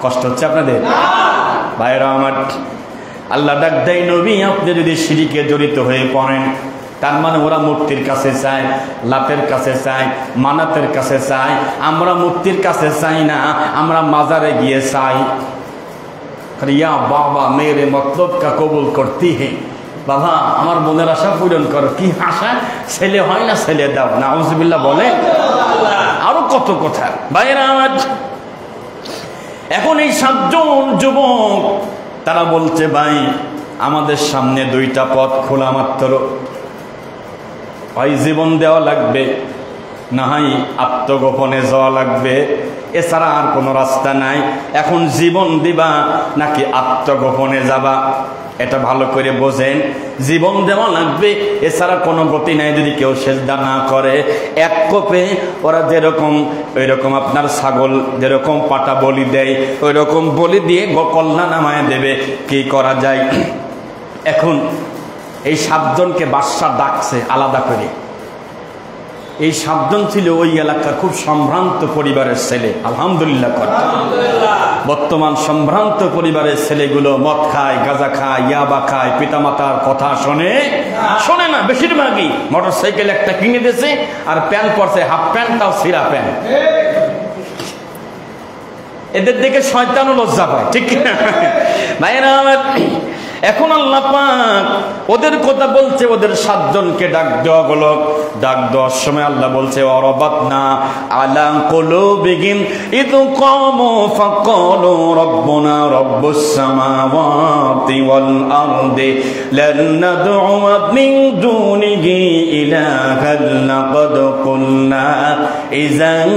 কষ্ট হচ্ছে আপনাদের ভাইরা আমার? আল্লাহ ডাক দেয়, নবী আপনি যদি শিরিকে জড়িত হয়ে পড়েন, তার মানে ওরা মূর্তির কাছে চায়, লাতের কাছে চায়, মানাতের কাছে চায়। আমরা মূর্তির কাছে চাই না, আমরা মাজারে গিয়ে চাই। ইয়া বাবা মেরে মতলব কা কবুল করতি হে, বাবা আমার মনের আশা পূরণ করো। কি আশা? ছেলে হয় না, ছেলে দাও। নাউজুবিল্লাহ বলে, আরো কত কথা। ভাইয়েরা আমার, এখন এই 7 জন যুবক তারা বলছে ভাই আমাদের সামনে 2টা পথ খোলা মাত্র, হয় জীবন দেওয়া লাগবে, না হয় আত্মগোপনে যাওয়া লাগবে, এছাড়া আর কোনো রাস্তা নাই। এখন জীবন দিবা নাকি আত্মগোপনে যাবা, এটা ভালো করে বোঝেন। জীবন দেওয়া লাগবে, এছাড়া কোনো গতি নাই। যদি কেউ সেজদা না করে, এক কোপে ওরা যেরকম ওই রকম আপনার ছাগল যেরকম পাটা বলি দেয়, ওই রকম বলি দিয়ে কল্লা নামায় দেবে। কি করা যায়? এখন এই 7 জনকে বাদশা ডাকছে আলাদা করে। এই 7 জন ছিল ওই এলাকার খুব সম্ভ্রান্ত পরিবারের ছেলে। আলহামদুলিল্লাহ। বর্তমান সম্ভ্রান্ত পরিবারের ছেলেগুলো মদ খায়, গাঁজা খায়, ইয়াবা খায়, পিতামাতার কথা শোনে না। বেশিরভাগই মোটরসাইকেল একটা কিনে দিয়েছে আর প্যান্ট পরছে, হাফ প্যান্ট, তাও ছিঁড়া প্যান্ট। এদের দেখে শয়তানও লজ্জা পায়, ঠিক না ভাইরা আমার? এখন আল্লাহ পাক ওদের কথা বলছে, ওদের 7 জনকে ডাক দেওয়া হলো। ডাক দেওয়ার সময় আল্লাহ বলছে, ওয়ারাবাতনা আলা কুলুবিহিম ইদ কামু ফাকালু রাব্বুনা রাব্বুস সামাওয়াতি ওয়াল আরদি লান নাদ'উ মিন দুনিহি ইলাহান লাকাদ কুলনা ইযান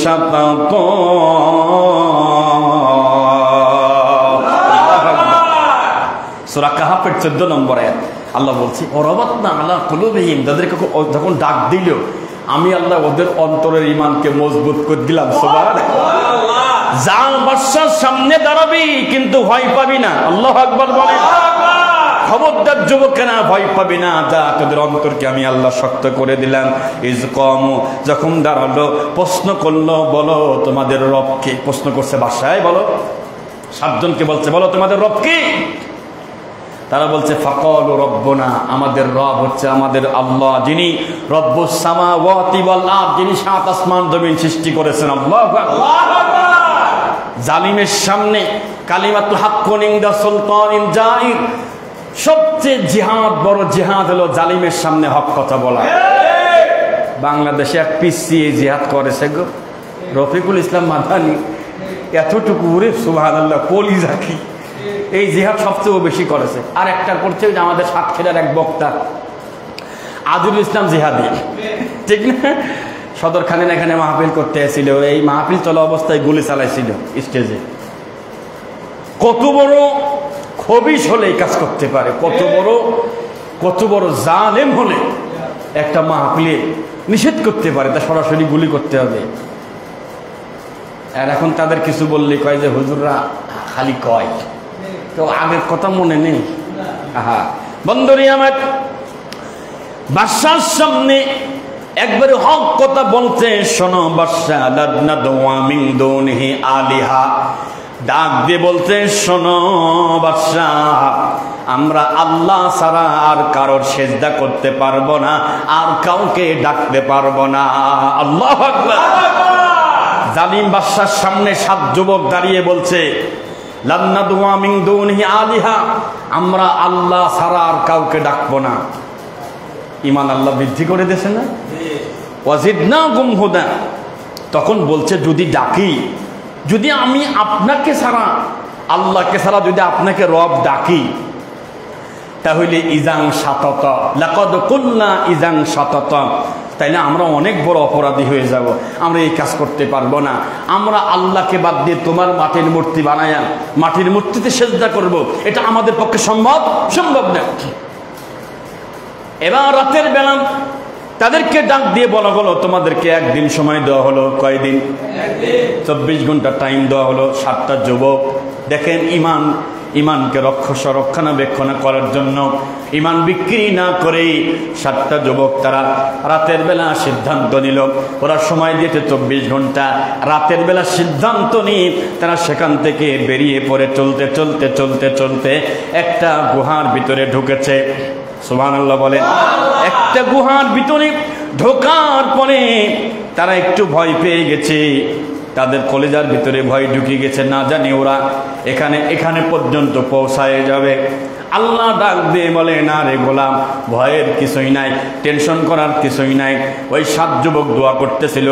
শাতাতা। সূরা কাহাফের 14 নম্বর আয়াত আল্লাহ বলছে, ওয়ারাবাতনা আলা কুলুবিহিম, যাদেরকে যখন ডাক দিল আমি আল্লাহ ওদের অন্তরের ঈমানকে মজবুত করে দিলাম। সুবহানাল্লাহ। যা বাদশার সামনে দাঁড়াবি কিন্তু ভয় পাবি না। আল্লাহু আকবার বলে। খবরদার যুবকেরা, ভয় পাবি না, যা তোদের অন্তরকে আমি আল্লাহ শক্ত করে দিলাম। ইজ কামু, যখন দাঁড়ালো প্রশ্ন করলো, বলো তোমাদের রব কে? প্রশ্ন করছে বাদশাহ, বলো। 7 জনকে বলছে, বলো তোমাদের রব কে? তারা বলছে, ফাকালু রব্বুনা, আমাদের রব হচ্ছে আমাদের আল্লাহ, যিনি রব্বুস সামাওয়াতি ওয়াল আরদ, যিনি 7 আসমান জমিন সৃষ্টি করেছেন। আল্লাহু আকবার। জালিমের সামনে কালিমাতুল হাক্কুন ইনদা সুলতানিন জাইর, সবচেয়ে জিহাদ, বড় জিহাদ হলো জালিমের সামনে হক কথা বলা। বাংলাদেশে এক পিসি জিহাদ করেছে গো, রফিকুল ইসলাম মাদানী। এতটুকু রে সুবহানাল্লাহ, কলিজা কি! এই জিহাদ সবচেয়ে বেশি করেছে। আর একটা করছে যে আমাদের সাতক্ষীরার এক বক্তা আজিজুল ইসলাম জিহাদি, ঠিক না? সদরখানে এখানে মাহফিল করতে এসেছিল, এই মাহফিল চলা অবস্থায় গুলি চালাইছিল স্টেজে। কত বড় খবিশ হলে এই কাজ করতে পারে, কত বড় জালেম হলে একটা মাহফিলে নিষেধ করতে পারে, তা সরাসরি গুলি করতে হবে। আর এখন তাদের কিছু বললে কয় যে হুজুররা খালি কয়, তো আগের কথা মনে নেই। আহা বন্ধুরি আমার, বাদশার সামনে একবারে হক কথা বলতে, শোনো বাদশা, লাদনাদু মিন দুনিহি আলিহা, ডাক দিয়ে বলতে, শোনো বাদশা, আমরা আল্লাহ ছাড়া আর কারোর সেজদা করতে পারবো না, আর কাউকে ডাকতে পারবো না। আল্লাহু আকবার। জালিম বাদশার সামনে 7 যুবক দাঁড়িয়ে বলছে, লান নাদউয়া মিন দুনিহি আলিহা, আমরা আল্লাহ ছাড়া আর কাউকে ডাকবো না। ঈমান আল্লাহ বৃদ্ধি করে দিয়েছে না? ওয়াজিদনাহুম হুদা। তখন বলছে, যদি ডাকি, যদি আমি আপনাকে ছাড়া, আল্লাহকে ছাড়া যদি আপনাকে রব ডাকি, তাহলে ইজাং শাতাত লাকাদ কুল্লা ইজাং শাতাত, তাইলে আমরা অনেক বড় অপরাধী হয়ে যাব, আমরা এই কাজ করতে পারবো না। আমরা আল্লাহকে বাদ দিয়ে তোমার মাটির মূর্তি বানায়া মাটির মূর্তিতে সেজদা করব, এটা আমাদের পক্ষে সম্ভব না। এবার রাতের বেলা তাদেরকে ডাক দিয়ে বলা হলো, তোমাদেরকে একদিন সময় দেওয়া হলো। কয়দিন? 24 ঘন্টা টাইম দেওয়া হলো। 7টা যুবক দেখেন, ইমানকে রক্ষণাবেক্ষণ করার জন্য, ইমান বিক্রি না করেই 7টা যুবক তারা রাতের বেলা সিদ্ধান্ত নিল, ওরা সময় দিয়েছে 24 ঘন্টা। রাতের বেলা সিদ্ধান্ত নিয়ে তারা সেখান থেকে বেরিয়ে পড়ে চলতে চলতে চলতে চলতে একটা গুহার ভিতরে ঢুকেছে। সুবহানাল্লাহ বলেন। একটা গুহার ভিতরে ঢোকার পরে তারা একটু ভয় পেয়ে গেছে, তাদের কলেজার ভিতরে ভয় ঢুকে গেছে, না জানি ওরা এখানে পর্যন্ত পৌঁছায় যাবে। আল্লাহ ডাক দিয়ে বলে, না রে গোলাম, ভয়ের কিছুই নাই, টেনশন করার কিছুই নাই। ওই 7 যুবক দোয়া করতেছিল,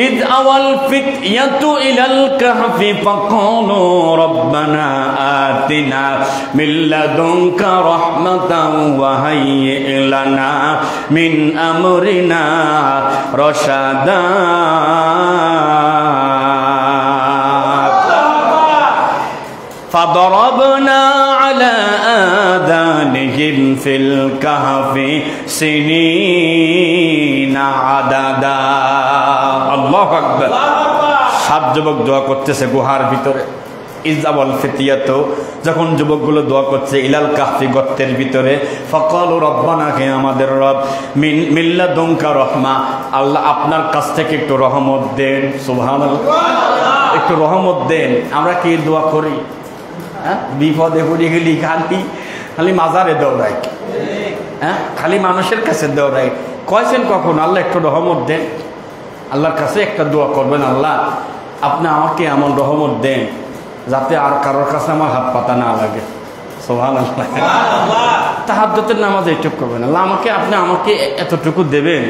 ইদ আওয়াল ফিতয়াতু ইলাল কাহফি ফাকালু রব্বানা আতিনা মিন লাদুনকা রাহমাতাও ওয়া হাইয়্ লানা মিন আমরিনা রাশাদা। فضربنا على آذانهم في الكهف سنين عددا। আল্লাহু আকবার। 7 যুবক দোয়া করতেছে গুহার ভিতরে। ইজাওয়াল ফিতিয়াত, যখন যুবকগুলো দোয়া করছে, ইলাল কাহফি, গর্তের ভিতরে, ফাকালু রব্বানা, হে আমাদের রব, মিন লাদুনকা রাহমা, আল্লাহ আপনার কাছ থেকে একটু রহমত দেন। সুবহানাল্লাহ, একটু রহমত দেন। আমরা কি দোয়া করি? বিপদে পড়ে গেলি খালি মাজারে দৌড়াই, খালি মানুষের কাছে দৌড়াই। কয়েছেন কখন আল্লাহ একটু রহমত দেন? আল্লাহর কাছে একটা দোয়া করবেন, আল্লাহ আপনি আমাকে এমন রহমত দেন যাতে আর কারোর কাছে আমার হাত পাতা না লাগে। সুবহানাল্লাহ। তাহাজ্জুদের নামাজে এইটুকু করবেন, আল্লাহ আপনি এতটুকু দেবেন,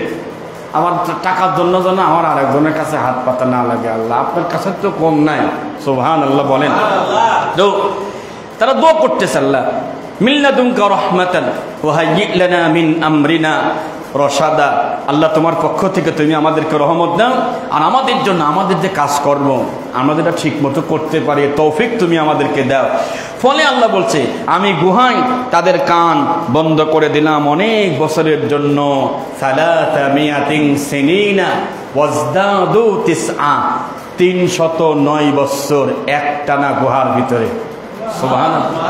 আমার টাকার জন্য যেন আমার আরেকজনের কাছে হাত পাতা না লাগে। আল্লাহ আপনার কাছে তো কম নাই। সুবহানাল্লাহ বলেন। তো তারা দোয়া করতেছে, আল্লাহ মিন লাদুনকা রাহমাতান ওয়া হাইয়্ লানা মিন আমরিনা রশাদা, আল্লাহ তোমার পক্ষ থেকে তুমি আমাদেরকে রহমত দাও, আর আমাদের জন্য আমাদের যে কাজ করব আমাদের এটা ঠিক মতো করতে পারি তৌফিক তুমি আমাদেরকে দাও। ফলে আল্লাহ বলছে, আমি গুহায় তাদের কান বন্ধ করে দিলাম অনেক বছরের জন্য। 309 বছর একটানা গুহার ভিতরে। সুবহানাল্লাহ।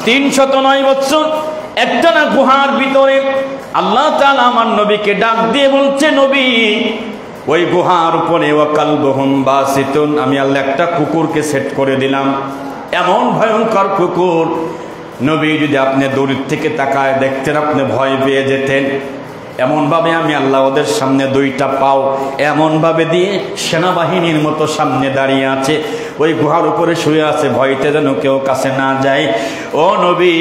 309 বছর একটানা গুহার ভিতরে। আল্লাহ তাআলা আমার নবীকে ডাক দিয়ে বলছে, নবী ওই গুহার উপরে ওয়াকালবুহুম বাসিতুন, আমি আল্লাহ একটা কুকুরকে সেট করে দিলাম, এমন ভয়ঙ্কর কুকুর, নবী যদি আপনি দূর থেকে তাকায় দেখতেন আপনি ভয় পেয়ে যেতেন। এমনভাবে আমি আল্লাহ ওদের সামনে 2টা পাও এমনভাবে দিয়ে সেনাবাহিনীর মতো সামনে দাঁড়িয়ে আছে, ওই গুহার উপরে শুয়ে আছে, ভয়তে যেন কেউ কাছে না যায়। ও নবী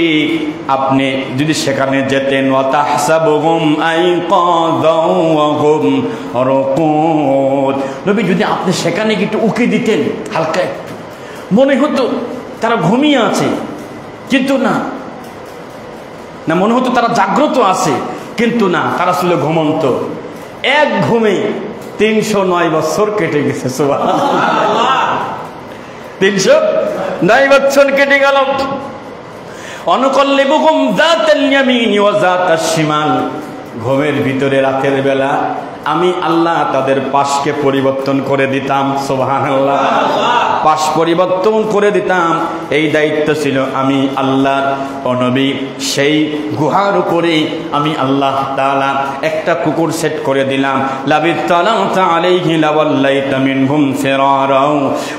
আপনি যদি সেখানে যেতেন, ওয়াতাহসাবুহুম আইকাযাও ওয়া হুম রুকুদ, নবী যদি আপনি সেখানে একটু উকি দিতেন হালকা, মনে হতো তারা ঘুমিয়ে আছে, কিন্তু না, মনে হতো তারা জাগ্রত আছে, কিন্তু না, তারা ছিল ঘুমন্ত। এক ঘুমে 309 বছর কেটে গেছে। সুবহানাল্লাহ। 309 বছর কেটে গেল। অনুকাল্লিবুহুম যাতাল ইয়ামিন ওয়া যাতাশ শিমাল, ঘুমের ভিতরে রাতের বেলা আমি আল্লাহ তাদের পাশকে পরিবর্তন করে দিতাম। সুবহানাল্লাহ। পাশ পরিবর্তন করে দিতাম। এই দায়িত্ব ছিল আমি আল্লাহর। ও নবী, সেই গুহার উপরে আমি আল্লাহ তাআলা একটা কুকুর সেট করে দিলাম। লাবিত্তালাতা আলাইহি লাওয়াল্লাইতা মিনহুম ফিরারা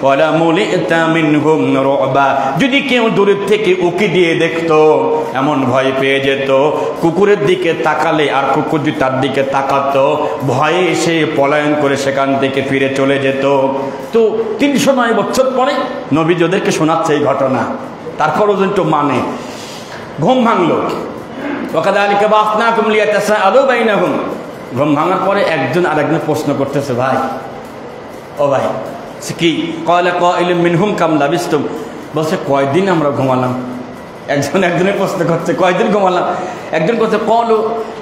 ওয়া লামুলিতা মিনহুম রুবা। যদি কেউ দূরের থেকে উকি দিয়ে দেখতো, এমন ভয় পেয়ে যেত, কুকুরের দিকে তাকালে আর কুকুর যদি তার দিকে তাকাতো, ভয়ে সে পলায়ন করে সেখান থেকে ফিরে চলে যেত। তো 309 বছর পরে নবী ওদেরকে শোনাচ্ছে এই ঘটনা, তারপরও কিন্তু মানে ঘুম ভাঙলো। ওয়াকাযালিকা বা'আসনাকুম লিয়াতাসাআলু বাইনাহুম। ঘুম ভাঙার পরে একজন আরেকজন প্রশ্ন করতেছে, ভাই ও ভাই কি? ক্বালা কাইলুম মিনহুম কাম লাবিসতুম। বলছে কয়দিন আমরা ঘুমালাম? একজনের প্রশ্ন করছে কয়দিন ঘুমালাম? একজন করছে ক্বালু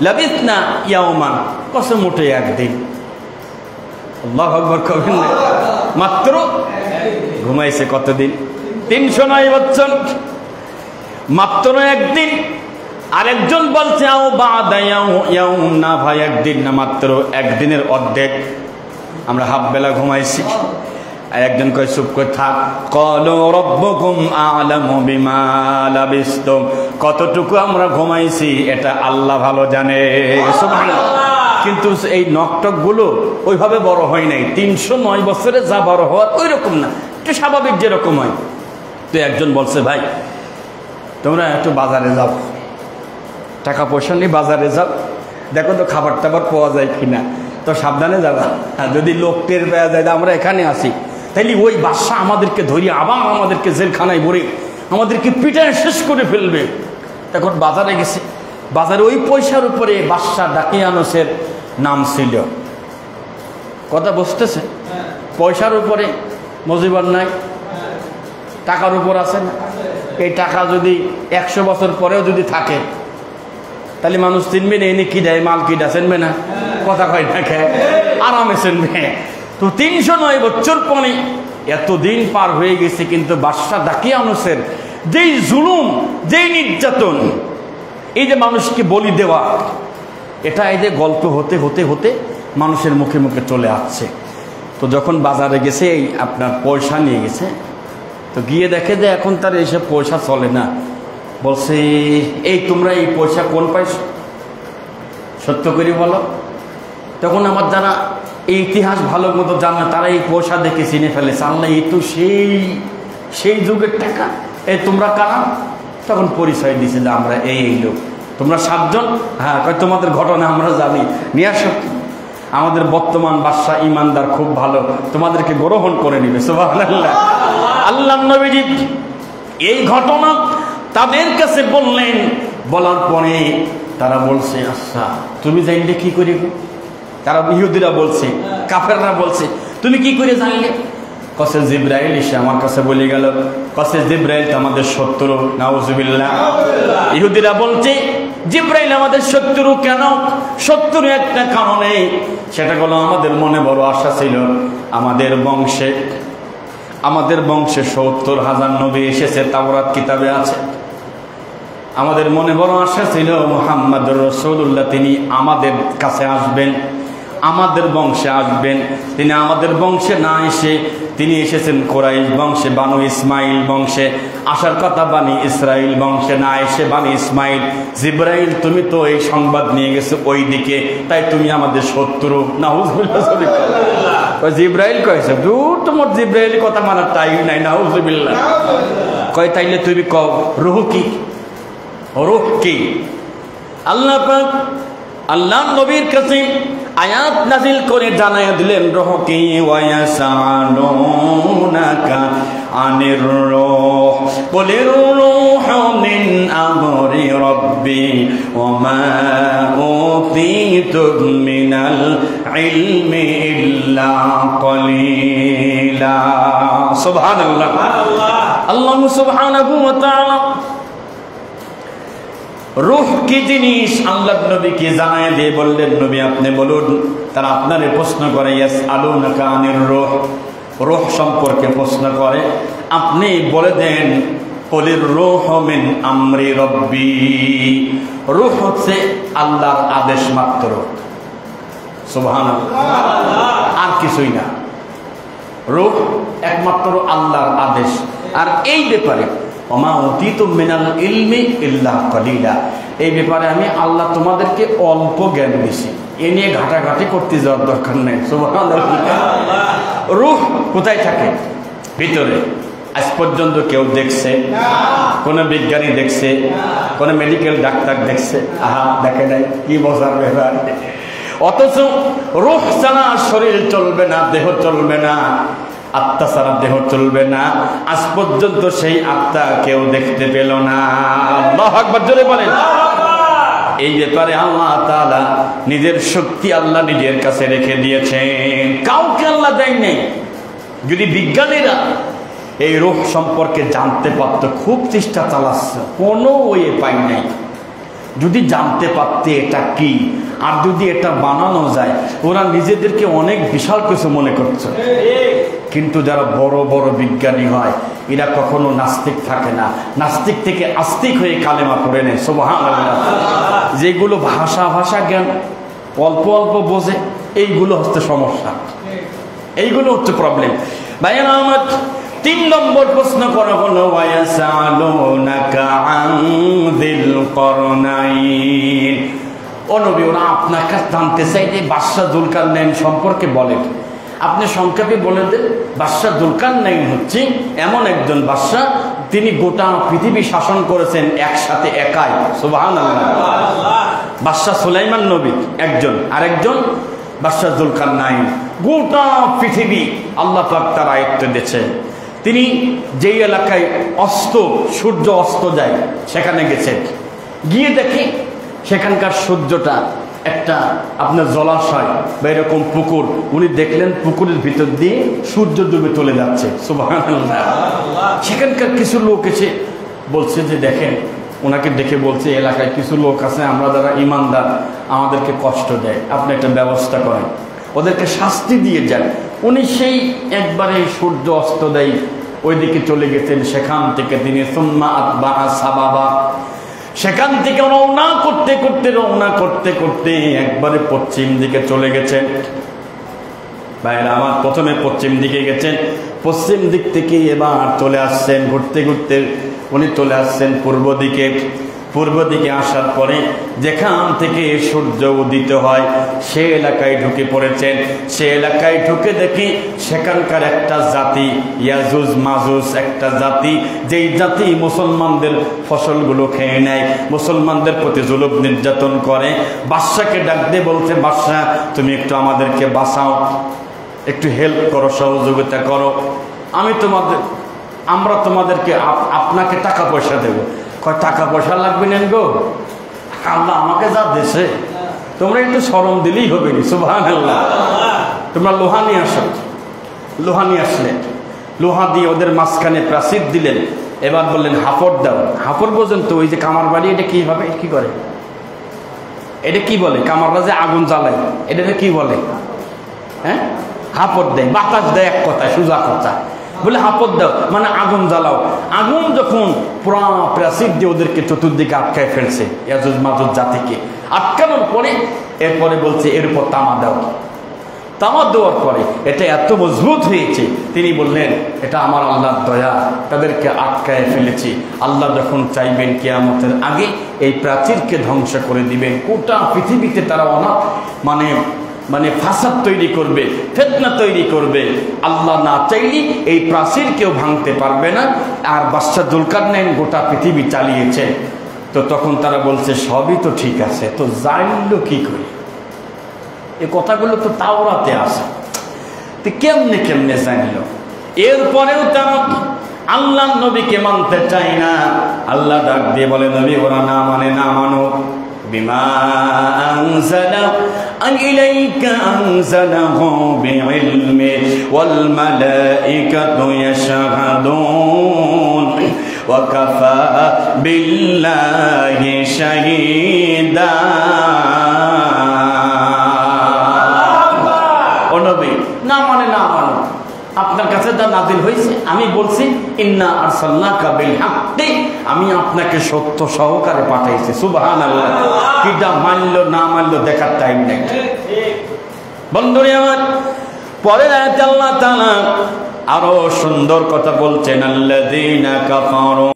লাবিসনা ইয়াওমান। কত মোটে একদিন। আল্লাহু আকবার কবেন না? মাত্র ঘুমাইছে কতদিন? 309 বছর, মাত্র একদিন। আরেকজন বলছে আও বাদা ইয়াউম। না ভাই, একদিন না, মাত্র একদিনের অর্ধেক, আমরা হাফ বেলা ঘুমাইছি। আর একজন কয় চুপ করে থাক। ক্বালু রাব্বুকুম আ'লামু বিমা লাবিসতুম। কতটুকু আমরা ঘুমাইছি এটা আল্লাহ ভালো জানে। সুবহানাল্লাহ। কিন্তু এই নকটক গুলো ওইভাবে বড় হয় নাই। 309 বছরে যা বড় হওয়ার ওই রকম না, একটু স্বাভাবিক যেরকম হয়। তো একজন বলছে, ভাই তোমরা একটু বাজারে যাও, টাকা পয়সা নিয়ে বাজারে যাও, দেখো তো খাবার টাবার পাওয়া যায় কিনা। তো সাবধানে যাবা, যদি লোক টের পাওয়া যায় আমরা এখানে আসি, তাইলে ওই বাদশা আমাদেরকে ধরিয়ে আবার আমাদেরকে জেলখানায় ভরে আমাদেরকে পিটায় শেষ করে ফেলবে। তখন বাজারে গেছে, বাজারে ওই পয়সার উপরে বাদশা দাকিয়ানুসের নাম ছিল। কথা বুঝতেছে? পয়সার উপরে মজিবার নাই, টাকার উপর আছে না? এই টাকা যদি 100 বছর পরেও যদি থাকে, তাহলে মানুষ চিনবে না এনে কি দেয়, মাল কি দেয়, চিনবে না? কথা কয় না, খেয়ে আরামে চিনবে। তো 309 বছর পরে এতদিন পার হয়ে গেছে, কিন্তু বাদশা দাকিয়ানুসের যেই জুলুম, যেই নির্যাতন, এই যে মানুষকে বলি দেওয়া, এটা এই যে গল্প হতে হতে হতে মানুষের মুখে মুখে চলে আসছে। তো যখন বাজারে গেছে, এই আপনার পয়সা নিয়ে গেছে, তো গিয়ে দেখে যে এখন তার এইসব পয়সা চলে না। বলছে, এই তোমরা এই পয়সা কোন পাইছো? সত্য করে বলো। তখন আমার যারা এই ইতিহাস ভালো মতো জানে, তারা এই পয়সা দেখে চিনে ফেলেছে, আল্লাহ এই তো সেই যুগের টাকা, এই তোমরা কারা? তখন পরিচয় দিছে যে আমরা এই লোক। তোমরা 7 জন? হ্যাঁ। কয় তোমাদের ঘটনা আমরা জানি, নিয়ে আসো। আমাদের বর্তমান বাদশা ইমানদার, খুব ভালো, তোমাদেরকে গ্রহণ করে নিবে। সুবহানাল্লাহ। আল্লাহ নবীজি এই ঘটনা তাদের কাছে বললেন। বলার পরে তারা বলছে, আচ্ছা তুমি জানলে কি করে? তারা ইহুদিরা বলছে, কাফেররা বলছে, তুমি কি করে জানলে? কসে জিব্রাইল এসে আমার কাছে বলে গেল। কসে জিব্রাইল তো আমাদের শত্রু। নাউজুবিল্লাহ। ইহুদিরা বলছে জিব্রাইল আমাদের শত্রু। কেন? শত্রু একটা কারণে, সেটা হলো আমাদের মনে বড় আশা ছিল, আমাদের বংশে 70,000 নবী এসেছে, তাওরাত কিতাবে আছে। আমাদের মনে বড় আশা ছিল মুহাম্মদুর রাসূলুল্লাহ, তিনি আমাদের কাছে আসবেন, আমাদের বংশে আসবেন। তিনি আমাদের বংশে না এসে তিনি এসেছেন কুরাইশ বংশে, বানু ইসমাইল বংশে আসার কথা, বানি ইসরাইল বংশে না এসে বানি ইসমাইল। জিব্রাইল তুমি তো এই সংবাদ নিয়ে গেছো ওই দিকে, তাই তুমি আমাদের শত্রু। নাউজুবিল্লাহ। জিব্রাইল কয়েছে, দূর তোমার জিব্রাইল কথা মানার টাইম নাই। নাউজুবিল্লাহ। কয় তাইলে তুমি কও রূহ কি? রূহ কি? আল্লাহ পাক আল্লাহ নবীর কাছে আয়াত নাযিল করে জানায়া দিলেন রূহ কি। ওয়ায়াসালুনাকা আনির রূহ কুলির রূহু মিন আমরি রাব্বি ওয়া মা উতীতুম মিনাল ইলমি ইল্লা কলিলা। সুবহানাল্লাহ। আল্লাহ সুবহানাহু ওয়া তাআলা রূহ কি জিনিস আল্লাহ নবীকে জানায় দিয়ে বললেন, নবী আপনি বলুন। তারা আপনারে প্রশ্ন করে, ইয়াসআলুনাকা আনির রূহ, রূহ সম্পর্কে প্রশ্ন করে, আপনি বলে দেন কুলির রূহু মিন আমরি রাব্বি, রূহ হচ্ছে আল্লাহর আদেশ মাত্র। সুবহানাল্লাহ। আর কিছুই না। রূহ একমাত্র আল্লাহর আদেশ। আর এই ব্যাপারে ওমা উতীতুম মিনাল ইলমি ইল্লা কলিলা, এই ব্যাপারে আমি আল্লাহ তোমাদেরকে অল্প জ্ঞান দিয়েছি, এ নিয়ে ঘাটাঘাটি করতে যাওয়ার দরকার নেই। সুবহানাল্লাহ। রূহ কোথায় থাকে? ভিতরে। আজ পর্যন্ত কেউ দেখছে? কোন বিজ্ঞানী দেখছে? কোন মেডিকেল ডাক্তার দেখছে? দেখে নাই, কি বোঝার ব্যাপার। অথচ রূহ ছাড়া শরীর চলবে না, দেহ চলবে না, আত্মা ছাড়া দেহ চলবে না। আজ পর্যন্ত সেই আত্মা কেউ দেখতে পেল না। আল্লাহু আকবার, জোরে বলেন। এই ব্যাপারে আল্লাহ তাআলা নিজের শক্তি আল্লাহ নিজের কাছে রেখে দিয়েছেন, কাউকে আল্লাহ দেয় নাই। যদি বিজ্ঞানীরা এই রূহ সম্পর্কে জানতে পারত, খুব চেষ্টা চালাচ্ছে, কোনো ওয়ে পাই নাই। যদি জানতে পারতে এটা কি, আর যদি এটা বানানো যায়, ওরা নিজেদেরকে অনেক বিশাল কিছু মনে করছে। কিন্তু যারা বড় বড় বিজ্ঞানী হয়, এরা কখনো নাস্তিক থাকে না, নাস্তিক থেকে আস্তিক হয়ে কালেমা পড়ে নেয়। সুবহানাল্লাহ। যেগুলো ভাষা জ্ঞান অল্প অল্প বোঝে, এইগুলো হচ্ছে সমস্যা, এইগুলো হচ্ছে প্রবলেম। ভাইয়েরা আমার, 3 নম্বর প্রশ্ন করা হলো ওয়ায়াসালুনাকা আন যিল করনাইন। ও নবী, ওরা আপনার কাছে জানতে চাই যে বাদশাহ যুলকারনাইন সম্পর্কে বলেন। আপনি সংক্ষেপে বলে দেন, বাদশাহ যুলকারনাইন হচ্ছে এমন একজন বাদশাহ, তিনি গোটা পৃথিবী শাসন করেছেন একসাথে, একাই। সুবহানাল্লাহ। বাদশাহ সুলাইমান নবী একজন, আরেকজন বাদশাহ যুলকারনাইন। গোটা পৃথিবী আল্লাহ পাক তার আয়ত্ত দিয়েছেন। তিনি যেই এলাকায় সূর্য অস্ত যায় সেখানে গেছেন, গিয়ে দেখে সেখানকার সূর্যটা একটা আপনার জলাশয় বা এরকম পুকুর, উনি দেখলেন পুকুরের ভিতর দিয়ে সূর্য ডুবে চলে যাচ্ছে। সুবহানাল্লাহ। সেখানকার কিছু লোক এসে বলছে যে দেখেন, ওনাকে দেখে বলছে এলাকায় কিছু লোক আছে, আমরা যারা ইমানদার, আমাদেরকে কষ্ট দেয়, আপনি একটা ব্যবস্থা করেন, ওদেরকে শাস্তি দিয়ে যান। উনি সেই একবারে সূর্য অস্ত দেয় ওইদিকে চলে গেছেন। সেখান থেকে তিনি সুম্মা আতবাআ সাবাবা, সেখান থেকে রওনা করতে করতে একবারে পশ্চিম দিকে চলে গেছেন। ভাইরা আমার, প্রথমে পশ্চিম দিকে গেছেন, পশ্চিম দিক থেকে এবার চলে আসছেন ঘুরতে ঘুরতে, উনি চলে আসছেন পূর্ব দিকে। পূর্ব দিকে আসার পরে যেখান থেকে সূর্য উদিত হয় সে এলাকায় ঢুকে পড়েছেন। সে এলাকায় ঢুকে দেখি সেখানকার একটা জাতি, ইয়াজুজ মাজুজ একটা জাতি, যেই জাতি মুসলমানদের ফসলগুলো খেয়ে নেয়, মুসলমানদের প্রতি জুলুম নির্যাতন করে। বাদশাকে ডাক দিয়ে বলছে, বাদশা তুমি একটু আমাদেরকে বাঁচাও, একটু হেল্প করো, সহযোগিতা করো, আমরা তোমাদেরকে আপনাকে টাকা পয়সা দেবো। কয় টাকা পয়সা লাগবে না গো, আল্লাহ আমাকে যা দেশে, তোমরা একটু শরম দিলেই হবে। সুবহানাল্লাহ। তোমরা লোহা নিয়ে আসো। লোহা নিয়ে আসলে লোহা দিয়ে ওদের মাঝখানে প্রাচীর দিলেন। এবার বললেন হাফড় দাও। হাফড় পর্যন্ত ওই যে কামার বাড়ি, এটা কি হবে, কি করে, এটা কি বলে, কামাররা যে আগুন জ্বালায় এটাকে কি বলে? হ্যাঁ, হাফড় দেয়, বাতাস দেয়, এক কথা, সোজা কথা বলে হাফড় দাও মানে আগুন জ্বালাও। আগুন যখন পুরা প্রাচীর দিয়ে ওদেরকে চতুর্দিকে আটকায় ফেলছে, ইয়াজুজ মাজুজ জাতিকে আটকানোর পরে এরপরে বলছে এর উপর তামা দাও। তামা দেওয়ার পরে এটা এত মজবুত হয়েছে, তিনি বললেন এটা আমার আল্লাহর দয়া, তাদেরকে আটকায় ফেলেছি। আল্লাহ যখন চাইবেন কিয়ামতের আগে এই প্রাচীরকে ধ্বংস করে দিবেন। গোটা পৃথিবীতে তারা মানে ফাসাদ তৈরি করবে, ফিতনা তৈরি করবে। আল্লাহ না চাইলে এই প্রাচীর কেউ ভাঙতে পারবে না। আর বাদশাহ যুলকারনাইন গোটা পৃথিবী চালিয়েছে। তো তখন তারা বলছে সবই তো ঠিক আছে, তো জানলো কি করে? এই কথাগুলো তো তাওরাতে আছে, তো কেমনে জানলো? এরপরেও তারা আল্লাহ নবীকে মানতে চায় না। আল্লাহ ডাক দিয়ে বলে, নবী ওরা না মানো। বিমা আনজালা ইলাইকা আনজালাহু বিইলমি ওয়াল মালাইকাতু ইয়াশহাদুন ওয়া কাফা বিল্লাহি শাহীদা। ও নবী, না মানো, আপনার কাছে যা নাযিল হয়েছে আমি বলছি ইন্না আরসালনাকা বিল হাক্কি, আমি আপনাকে সত্য সহকারে পাঠাইছি। সুবহানাল্লাহ। কিটা মানলো না মানলো দেখার টাইম নেই। বন্ধুরে আমার, পরের আয়াতে আল্লাহ তাআলা আরো সুন্দর কথা বলছেন, আল্লাযীনা কাফারু